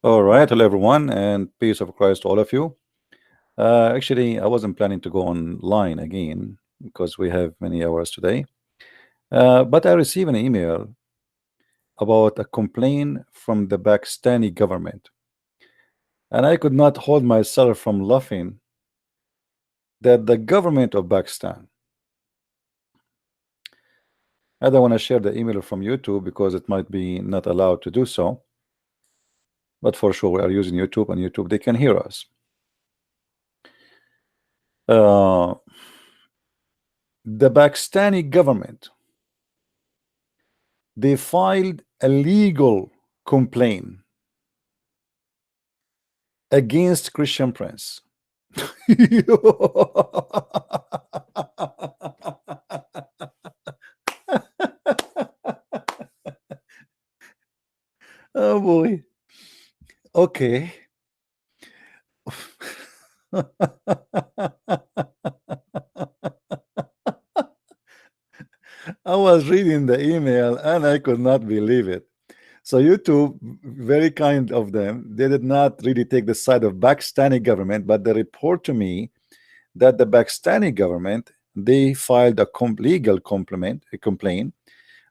All right, hello everyone, and peace of Christ to all of you. Actually, I wasn't planning to go online again because we have many hours today. But I received an email about a complaint from the Pakistani government, and I could not hold myself from laughing that the government of Pakistan. I don't want to share the email from YouTube because it might be not allowed to do so. But for sure, we are using YouTube, and YouTube they can hear us. Uh, the Pakistani government they filed a legal complaint against Christian Prince. Oh boy. Okay. I was reading the email and I could not believe it. So YouTube, very kind of them, they did not really take the side of Pakistani government, but they report to me that the Pakistani government they filed a legal complaint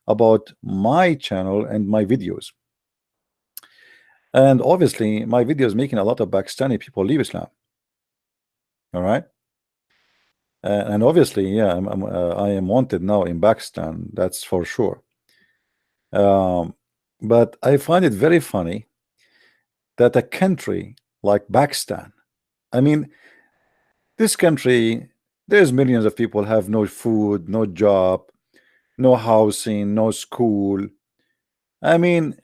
about my channel and my videos. And obviously, my videos making a lot of Pakistani people leave Islam. All right. And obviously, yeah, I am wanted now in Pakistan. That's for sure. But I find it very funny that a country like Pakistan, I mean, this country, there's millions of people have no food, no job, no housing, no school. I mean,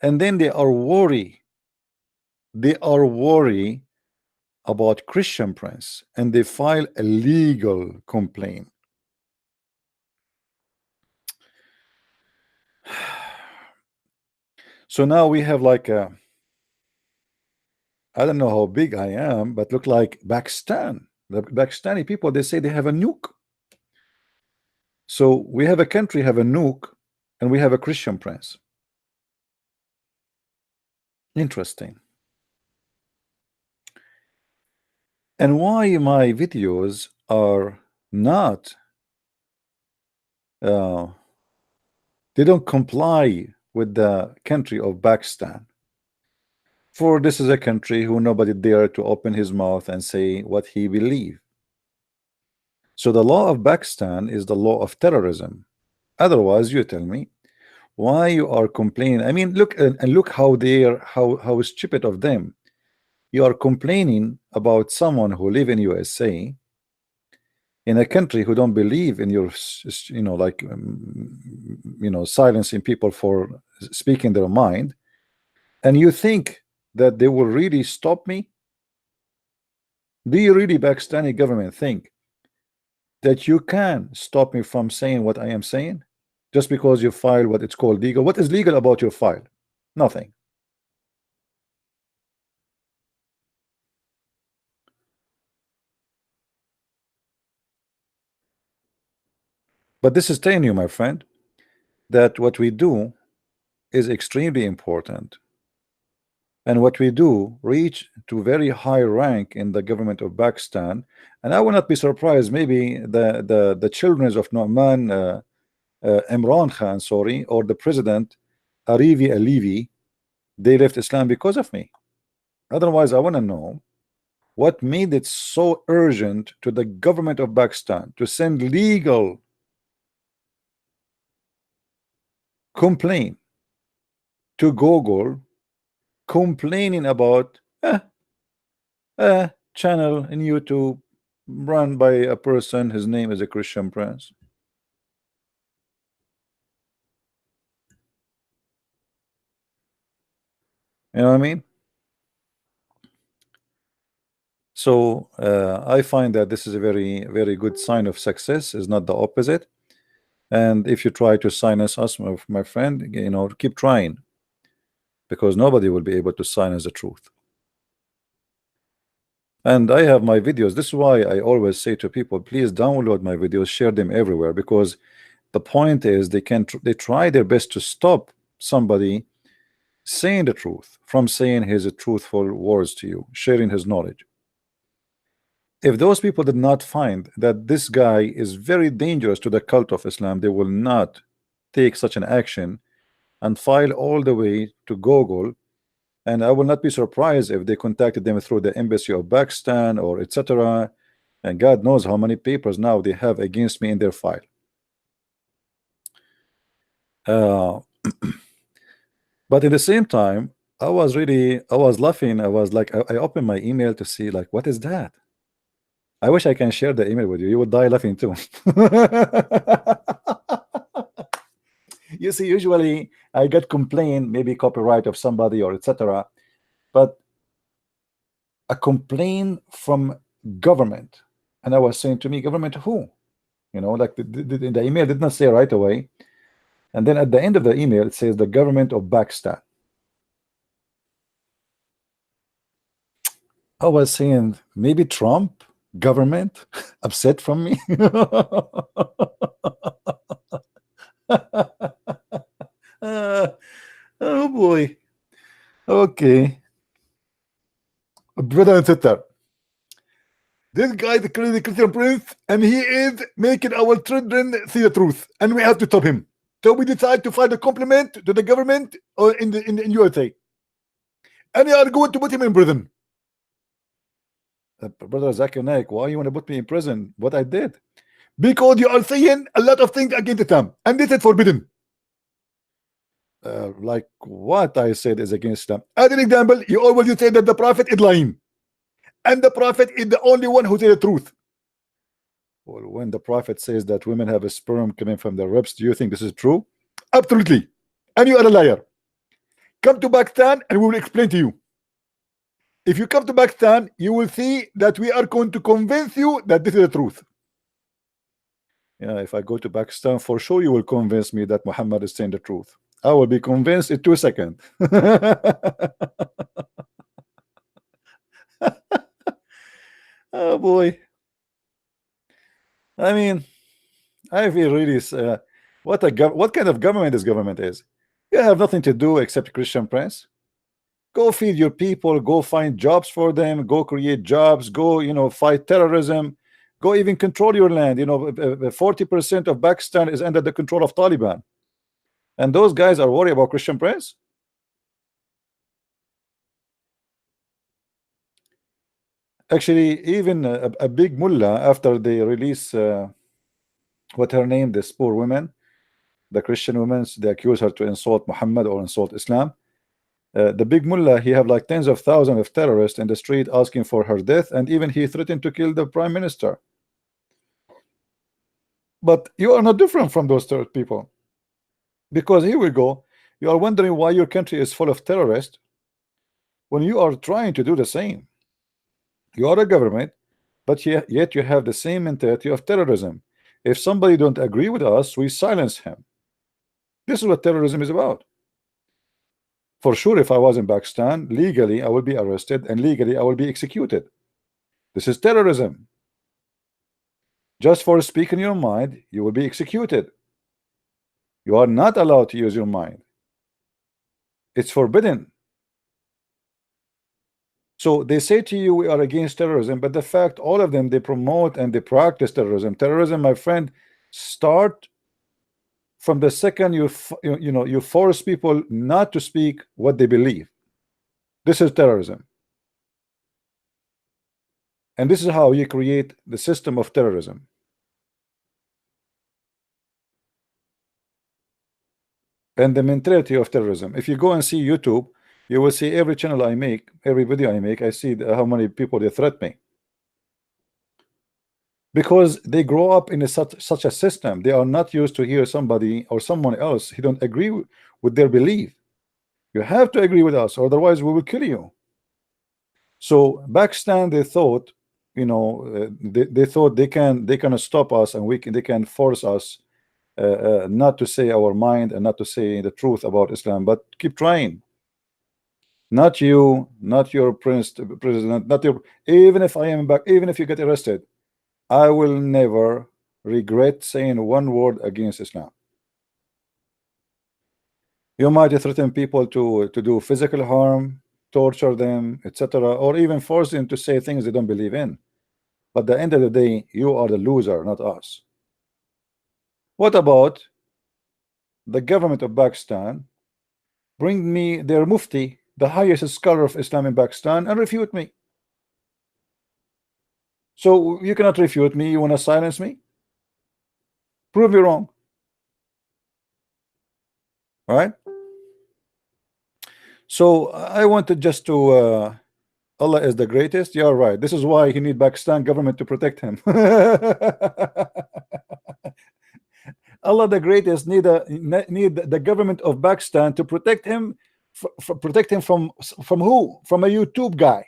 and then they are worried. They are worried about Christian Prince, and they file a legal complaint. So now we have like a, I don't know how big I am, but look like Pakistan. The Pakistani people, they say they have a nuke. So we have a country have a nuke, and we have a Christian Prince. Interesting. And why my videos are not they don't comply with the country of Pakistan. For this is a country who nobody dare to open his mouth and say what he believe. So the law of Pakistan is the law of terrorism. Otherwise, you tell me why you are complaining. I mean, look and look how they're how stupid of them. You are complaining about someone who live in USA in a country who don't believe in your like silencing people for speaking their mind, and you think that they will really stop me? Do you really, Pakistani government, think that you can stop me from saying what I am saying just because you file what it's called legal? What is legal about your file? Nothing. But this is telling you, my friend, that what we do is extremely important, and what we do reach to very high rank in the government of Pakistan. And I will not be surprised, maybe the children of Nu'man Imran Khan, sorry, or the president Arivi Alivi, they left Islam because of me. Otherwise, I want to know what made it so urgent to the government of Pakistan to send legal complaint to Google, complaining about a channel in YouTube run by a person, his name is a Christian Prince. You know what I mean? So I find that this is a very good sign of success, is not the opposite. And if you try to silence us, my friend, keep trying, because nobody will be able to silence the truth. And I have my videos. This is why I always say to people, please download my videos, share them everywhere, because the point is they try their best to stop somebody saying the truth, from saying his truthful words to you, sharing his knowledge. If those people did not find that this guy is very dangerous to the cult of Islam, they will not take such an action and file all the way to Google. And I will not be surprised if they contacted them through the embassy of Pakistan or etc. And God knows how many papers now they have against me in their file. But at the same time, I was laughing. I was like, I opened my email to see like, what is that? I wish I can share the email with you. You would die laughing too. You see, usually I get complaint, maybe copyright of somebody or etc. But a complaint from government, and I was saying to me, government who? You know, like the email did not say right away, and then at the end of the email it says the government of Pakistan. I was saying maybe Trump government upset from me. Oh boy. Okay. Brother and sister, this guy the Christian prince, and he is making our children see the truth, and we have to stop him. So we decide to file a complaint to the government or in USA, and they are going to put him in prison. Brother Zakir Naik, why you want to put me in prison? What I did? Because you are saying a lot of things against Islam, and this is forbidden. Like what I said is against Islam. As an example, you always say that the Prophet is lying, and the Prophet is the only one who says the truth. Well, when the Prophet says that women have a sperm coming from their ribs, do you think this is true? Absolutely. And you are a liar. Come to Pakistan and we will explain to you. If you come to Pakistan, you will see that we are going to convince you that this is the truth. Yeah, if I go to Pakistan, for sure you will convince me that Muhammad is saying the truth. I will be convinced in 2 seconds. Oh boy. I mean, I feel really what kind of government this government is. You have nothing to do except Christian Prince. Go feed your people, go find jobs for them, go create jobs, go, you know, fight terrorism, go even control your land. You know, 40% of Pakistan is under the control of Taliban, and those guys are worried about Christian Prince. Actually, even a big mullah, after they release what her name, this poor woman, the Christian women, they accuse her to insult Muhammad or insult Islam. The big mullah, he have like tens of thousands of terrorists in the street asking for her death, and even he threatened to kill the prime minister. But you are not different from those people, because here we go, you are wondering why your country is full of terrorists when you are trying to do the same. You are a government, but yet you have the same mentality of terrorism. If somebody don't agree with us, we silence him. This is what terrorism is about. For sure, if I was in Pakistan, legally I will be arrested and legally I will be executed. This is terrorism. Just for speaking your mind, you will be executed. You are not allowed to use your mind. It's forbidden. So they say to you, we are against terrorism, but the fact all of them, they promote and they practice terrorism. Terrorism, my friend, start from the second you force people not to speak what they believe. This is terrorism. And this is how you create the system of terrorism. And the mentality of terrorism. If you go and see YouTube, you will see every channel I make, every video I make, I see how many people they threat me. Because they grow up in such a system. They are not used to hear somebody or someone else who don't agree with their belief. You have to agree with us, otherwise we will kill you. So Pakistan, they thought, you know, they thought they can stop us, and they can force us not to say our mind and not to say the truth about Islam. But keep trying. Not you, not your president, not your. Even if I am back, even if you get arrested, I will never regret saying one word against Islam. You might threaten people to do physical harm, torture them, etc., or even force them to say things they don't believe in. But at the end of the day, you are the loser, not us. What about the government of Pakistan? Bring me their mufti, the highest scholar of Islam in Pakistan, and refute me. So you cannot refute me. You want to silence me? Prove me wrong. Right? So I wanted just to Allah is the greatest. You're right. This is why he need Pakistan government to protect him. Allah the greatest need the government of Pakistan to protect him, protect him from who? From a YouTube guy.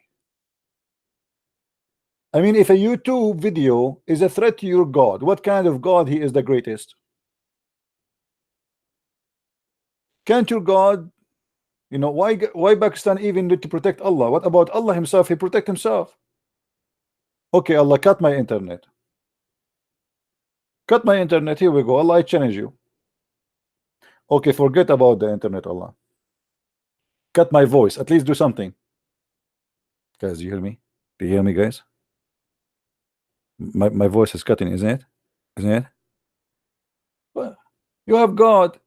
I mean, if a YouTube video is a threat to your God, what kind of God he is the greatest? Can't your God, you know, why Pakistan even need to protect Allah? What about Allah himself? He protect himself. Okay, Allah, cut my internet. Cut my internet. Here we go. Allah, I challenge you. Okay, forget about the internet, Allah. Cut my voice. At least do something. Guys, do you hear me? Do you hear me, guys? My voice is cutting, isn't it? Isn't it? Well, you have God.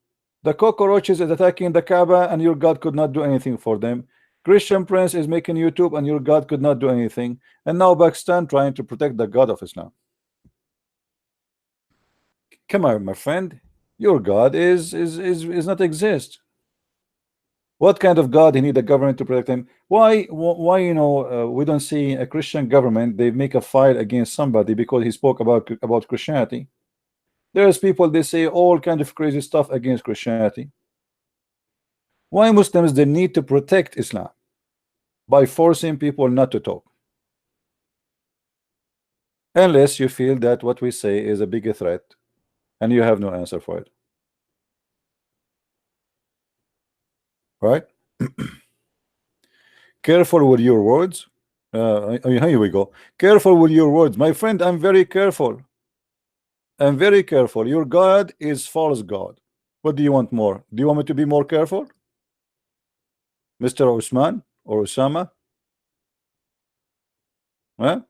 The cockroaches is attacking the Kaaba, and your God could not do anything for them. Christian Prince is making YouTube, and your God could not do anything. And now Pakistan trying to protect the God of Islam. Come on, my friend. Your God is not exist. What kind of God he need the government to protect him? Why you know we don't see a Christian government they make a fight against somebody because he spoke about Christianity? There's people they say all kind of crazy stuff against Christianity. Why Muslims they need to protect Islam by forcing people not to talk? Unless you feel that what we say is a bigger threat and you have no answer for it. Right? Careful with your words. Here we go. Careful with your words. My friend, I'm very careful. I'm very careful. Your God is false God. What do you want more? Do you want me to be more careful? Mr. Usman or Osama? Huh?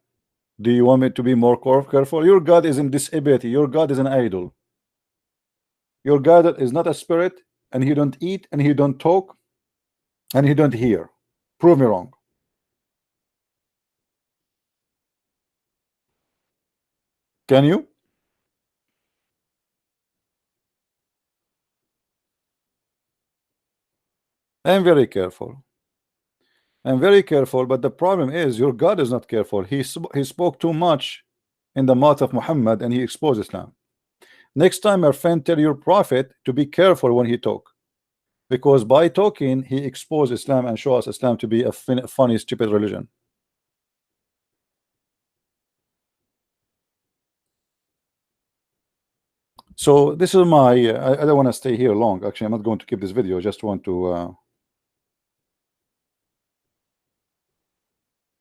Do you want me to be more careful? Your God is in disability. Your God is an idol. Your God is not a spirit, and he don't eat, and he don't talk, and he don't hear. Prove me wrong. Can you? I'm very careful. I'm very careful, but the problem is your God is not careful. He spoke too much in the mouth of Muhammad, and he exposed Islam. Next time, my friend, tell your prophet to be careful when he talk, because by talking he exposed Islam and show us Islam to be a funny, stupid religion. So this is my I don't want to stay here long. Actually, I'm not going to keep this video. I just want to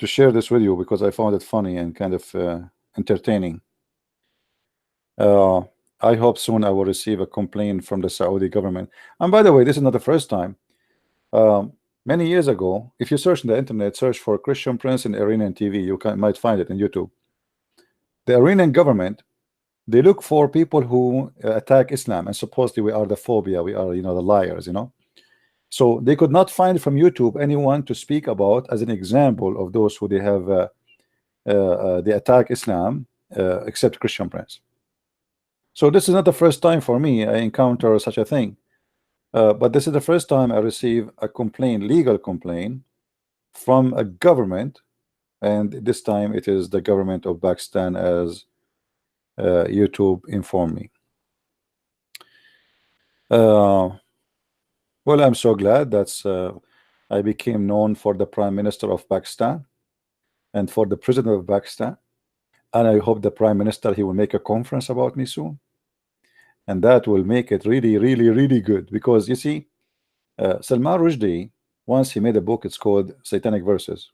share this with you because I found it funny and kind of entertaining. I hope soon I will receive a complaint from the Saudi government. And by the way, this is not the first time. Many years ago, if you search in the internet, search for Christian Prince in Iranian TV, you might find it in YouTube. The Iranian government, they look for people who attack Islam, and supposedly we are the phobia, we are, you know, the liars, you know. So they could not find from YouTube anyone to speak about as an example of those who they have they attack Islam except Christian Prince. So this is not the first time for me I encounter such a thing, but this is the first time I receive a complaint, legal complaint from a government, and this time it is the government of Pakistan, as YouTube informed me. Well, I'm so glad that's I became known for the Prime Minister of Pakistan and for the President of Pakistan, and I hope the Prime Minister, he will make a conference about me soon, and that will make it really, really, really good. Because you see, Salman Rushdie, once he made a book, it's called Satanic Verses,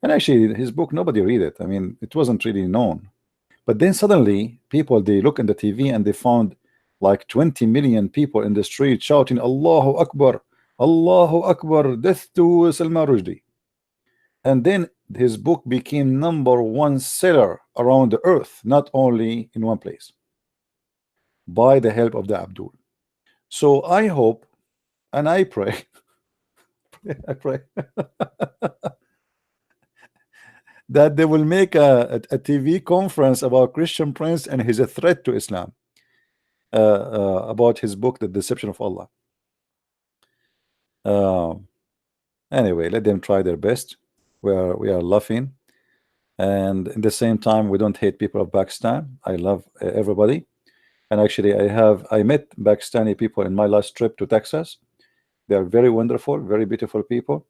and actually his book nobody read it. I mean, it wasn't really known, but then suddenly people, they look in the TV and they found like 20 million people in the street shouting Allahu Akbar, Allahu Akbar, death to Salman Rushdie. And then his book became #1 seller around the earth, not only in one place, by the help of the Abdul. So I hope and I pray, I pray that they will make a TV conference about Christian Prince and his threat to Islam, about his book, The Deception of Allah. Anyway, let them try their best. We are laughing, and in the same time, we don't hate people of Pakistan. I love everybody. And actually, I met Pakistani people in my last trip to Texas. They are very wonderful, very beautiful people,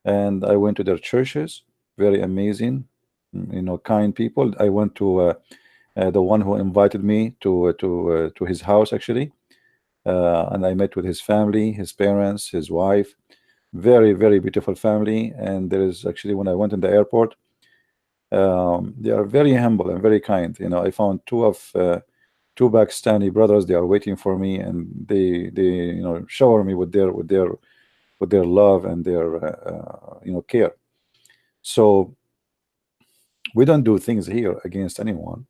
and I went to their churches. Very amazing, kind people. I went to the one who invited me to his house actually, and I met with his family, his parents, his wife. Very, very beautiful family. And there is actually, when I went in the airport, they are very humble and very kind. I found two Pakistani brothers. They are waiting for me, and they shower me with their love and their care. So we don't do things here against anyone.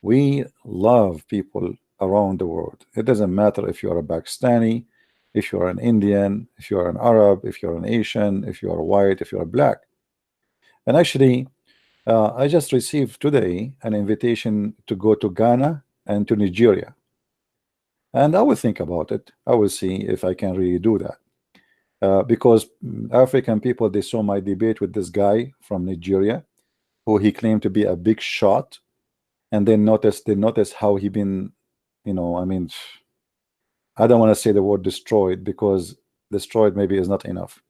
We love people around the world. It doesn't matter if you are a Pakistani, if you are an Indian, if you are an Arab, if you're an Asian, if you are white, if you are black. And actually, I just received today an invitation to go to Ghana and to Nigeria. And I will think about it. I will see if I can really do that. Because African people, they saw my debate with this guy from Nigeria, who he claimed to be a big shot, and they noticed how he been, I mean, I don't want to say the word destroyed, because destroyed maybe is not enough.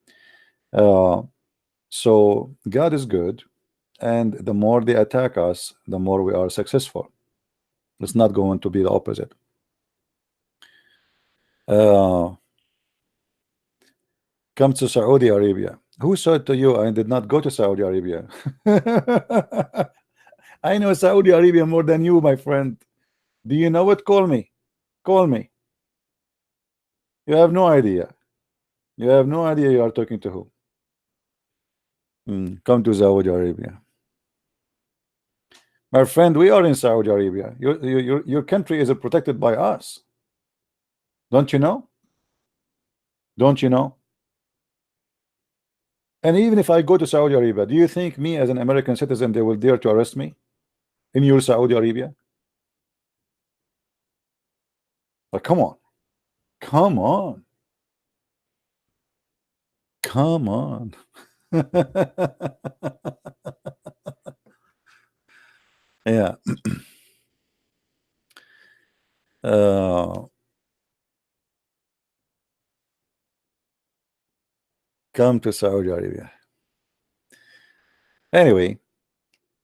So God is good, and the more they attack us, the more we are successful. It's not going to be the opposite. Come to Saudi Arabia. Who said to you I did not go to Saudi Arabia? I know Saudi Arabia more than you, my friend. Do you know it? Call me. Call me. You have no idea. You have no idea you are talking to who. Come to Saudi Arabia. My friend, we are in Saudi Arabia. Your country is protected by us. Don't you know? Don't you know? And even if I go to Saudi Arabia, do you think me as an American citizen, they will dare to arrest me in your Saudi Arabia? But come on. Come on. Come on. Yeah. Come to Saudi Arabia. Anyway,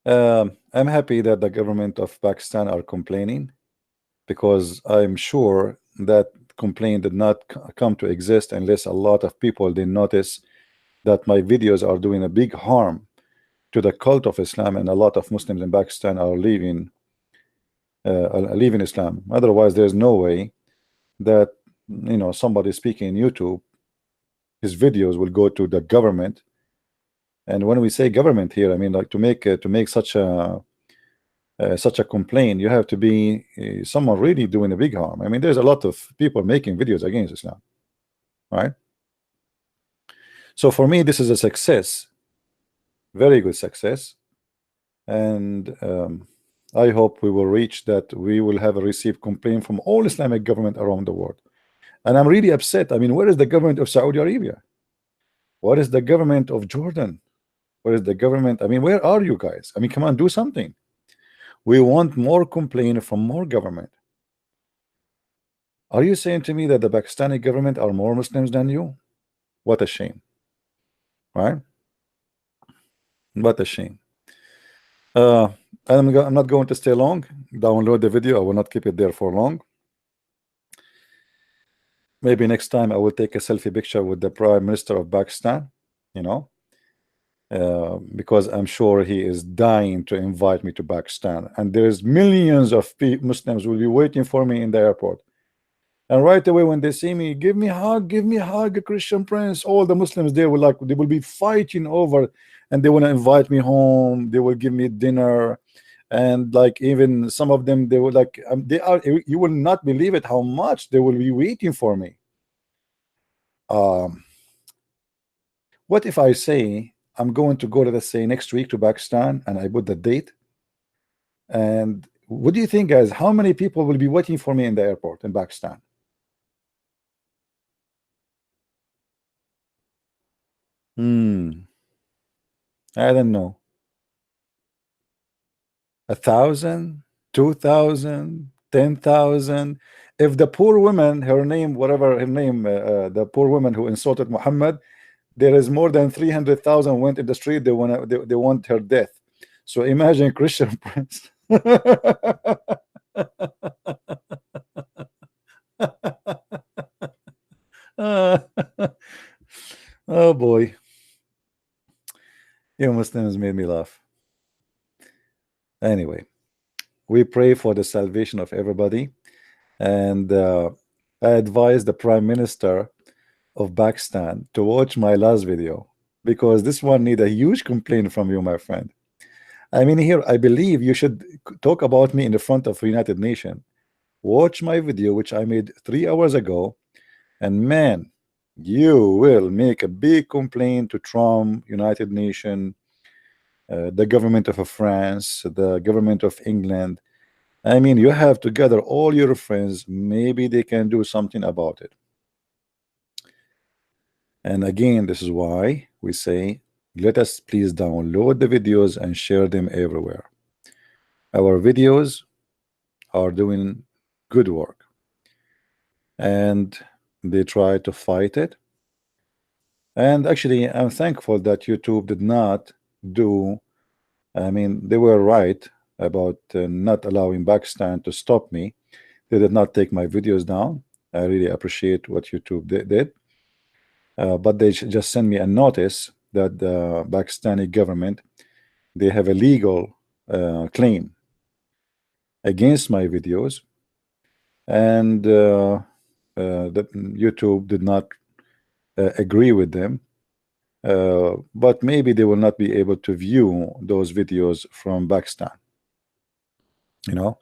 I'm happy that the government of Pakistan are complaining, because I'm sure that complaint did not come to exist unless a lot of people did notice that my videos are doing a big harm to the cult of Islam, and a lot of Muslims in Pakistan are leaving Islam. Otherwise, there's no way that somebody speaking in YouTube, his videos will go to the government. And when we say government here, I mean, like, to make such a complaint, you have to be someone really doing a big harm. I mean, there's a lot of people making videos against Islam, right? So for me, this is a success, very good success, and I hope we will reach that. We will have a received complaint from all Islamic government around the world. And I'm really upset. I mean, where is the government of Saudi Arabia? What is the government of Jordan? Where is the government? I mean, where are you guys? I mean, come on, do something. We want more complaint from more government. Are you saying to me that the Pakistani government are more Muslims than you? What a shame, right? What a shame. I'm not going to stay long. Download the video. I will not keep it there for long. Maybe next time I will take a selfie picture with the Prime Minister of Pakistan, because I'm sure he is dying to invite me to Pakistan, and there's millions of Muslims will be waiting for me in the airport. And right away when they see me, give me a hug, Christian Prince. All the Muslims there will they will be fighting over, and they want to invite me home. They will give me dinner, and like even some of them, they will they are. You will not believe it how much they will be waiting for me. Um, what if I say I'm going to go to, let's say, next week to Pakistan, and I put the date? And what do you think, guys? How many people will be waiting for me in the airport in Pakistan? I don't know. 1,000, 2,000, 10,000. If the poor woman, her name, whatever her name, the poor woman who insulted Muhammad, there is more than 300,000 went in the street. They want her death. So imagine Christian Prince. Oh boy, you Muslims made me laugh. Anyway, we pray for the salvation of everybody, and I advise the Prime Minister of Pakistan to watch my last video, because this one need a huge complaint from you, my friend. I mean, here I believe you should talk about me in the front of the United Nations. Watch my video, which I made 3 hours ago, and man, you will make a big complaint to Trump, United Nations, the government of France, the government of England. I mean, you have to gather all your friends. Maybe they can do something about it. And again, this is why we say, let us please download the videos and share them everywhere. Our videos are doing good work, and they try to fight it. And actually, I'm thankful that YouTube did not do, I mean, they were right about not allowing Pakistan to stop me. They did not take my videos down. I really appreciate what YouTube did. But they just sent me a notice that the Pakistani government, they have a legal claim against my videos, and that YouTube did not agree with them. But maybe they will not be able to view those videos from Pakistan, you know.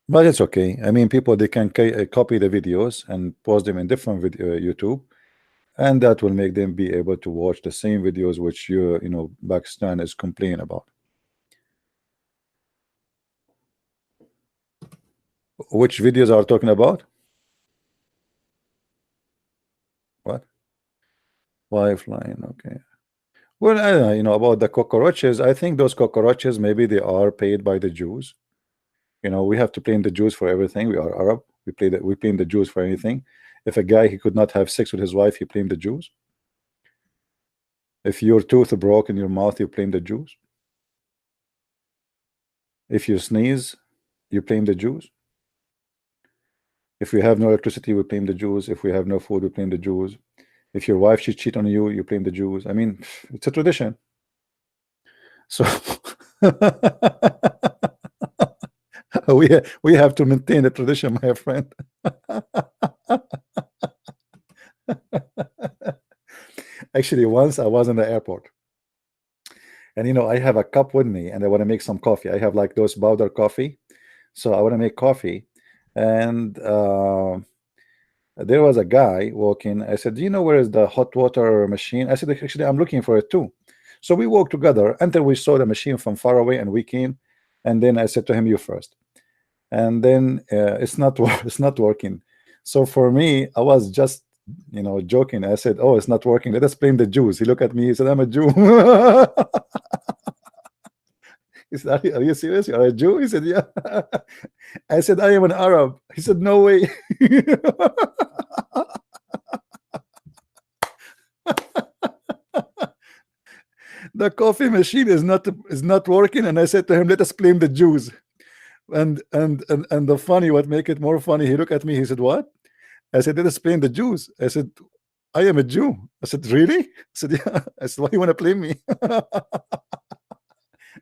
But it's okay. I mean, people, they can copy the videos and post them in different video YouTube, and that will make them be able to watch the same videos which you know Pakistan is complaining about. Which videos are talking about? What? Why flying? Okay. Well, I don't know, you know, about the cockroaches. I think those cockroaches, maybe they are paid by the Jews. You know, we have to blame the Jews for everything. We are Arab. We blame the Jews for anything. If a guy, he could not have sex with his wife, he blamed the Jews. If your tooth broke in your mouth, you blame the Jews. If you sneeze, you blame the Jews. If we have no electricity, we blame the Jews. If we have no food, we blame the Jews. If your wife should cheat on you, you blame the Jews. I mean, it's a tradition. So we have to maintain the tradition, my friend. Actually, once I was in the airport, and you know, I have a cup with me, and I want to make some coffee. I have like those powder coffee, so I want to make coffee, and there was a guy walking. I said, "Do you know where is the hot water machine?" I said, "Actually, I'm looking for it too." So we walked together until we saw the machine from far away, and we came. And then I said to him, "You first." And then it's not it's not working. So for me, I was just, you know, joking. I said, "Oh, it's not working. Let us blame the Jews." He looked at me. He said, "I'm a Jew." He said, are you serious? You're a Jew?" He said, "Yeah." I said, "I am an Arab." He said, "No way." The coffee machine is not working, and I said to him, "Let us blame the Jews." And the funny, what make it more funny, he looked at me. He said, "What?" I said, "Let us blame the Jews." I said, I am a Jew. I said, really? I said, yeah. I said, why you want to play me?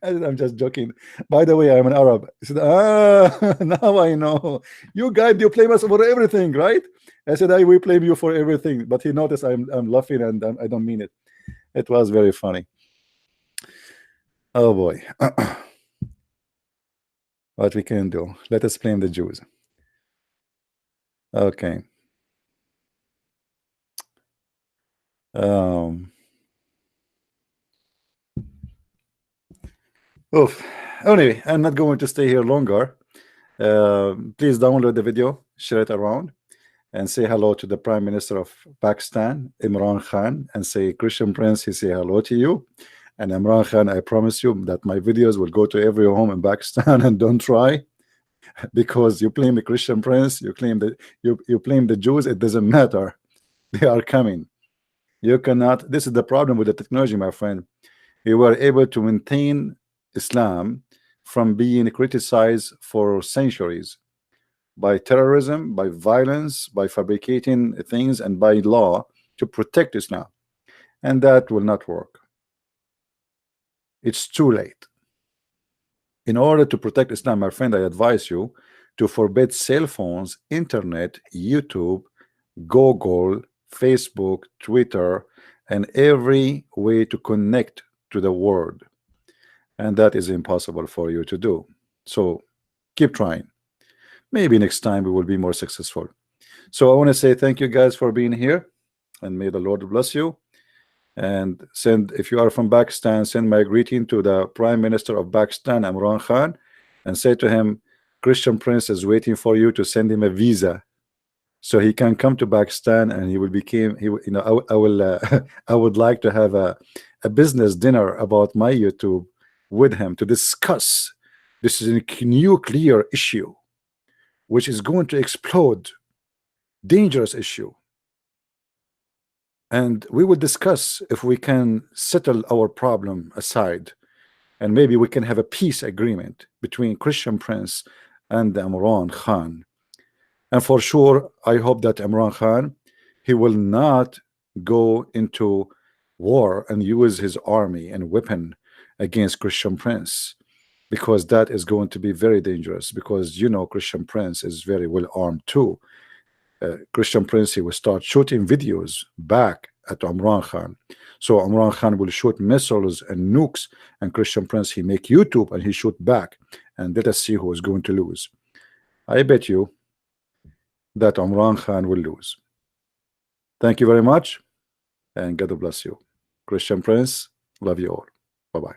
I said, I'm just joking. By the way, I'm an Arab. He said, ah, now I know. You guys, you blame us for everything, right? I said, I will blame you for everything. But he noticed I'm laughing and I don't mean it. It was very funny. Oh boy. What we can do. Let us blame the Jews. Okay. Um, oof. Anyway, I'm not going to stay here longer. Please download the video, share it around, and say hello to the Prime Minister of Pakistan, Imran Khan, and say, Christian Prince, he say hello to you. And Imran Khan, I promise you that my videos will go to every home in Pakistan, and don't try, because you claim the Christian Prince, you claim that you claim the Jews, it doesn't matter. They are coming. You cannot. This is the problem with the technology, my friend. We were able to maintain Islam from being criticized for centuries by terrorism, by violence, by fabricating things, and by law to protect Islam. And that will not work. It's too late. In order to protect Islam, my friend, I advise you to forbid cell phones, internet, YouTube, Google, Facebook, Twitter, and every way to connect to the world. And that is impossible for you to do. So keep trying. Maybe next time we will be more successful. So I want to say thank you guys for being here, and may the Lord bless you. And send, if you are from Pakistan, send my greeting to the Prime Minister of Pakistan, Imran Khan, and say to him, Christian Prince is waiting for you to send him a visa so he can come to Pakistan, and he will become, you know, I will I would like to have a business dinner about my YouTube with him to discuss. This is a nuclear issue which is going to explode, dangerous issue, and we will discuss if we can settle our problem aside, and maybe we can have a peace agreement between Christian Prince and Imran Khan. And for sure, I hope that Imran Khan, he will not go into war and use his army and weapon against Christian Prince, because that is going to be very dangerous, because you know Christian Prince is very well armed too. Christian Prince, he will start shooting videos back at Imran Khan. So Imran Khan will shoot missiles and nukes, and Christian Prince, he make YouTube and he shoot back. And let us see who is going to lose. I bet you that Imran Khan will lose. Thank you very much, and God bless you. Christian Prince, love you all. Bye-bye.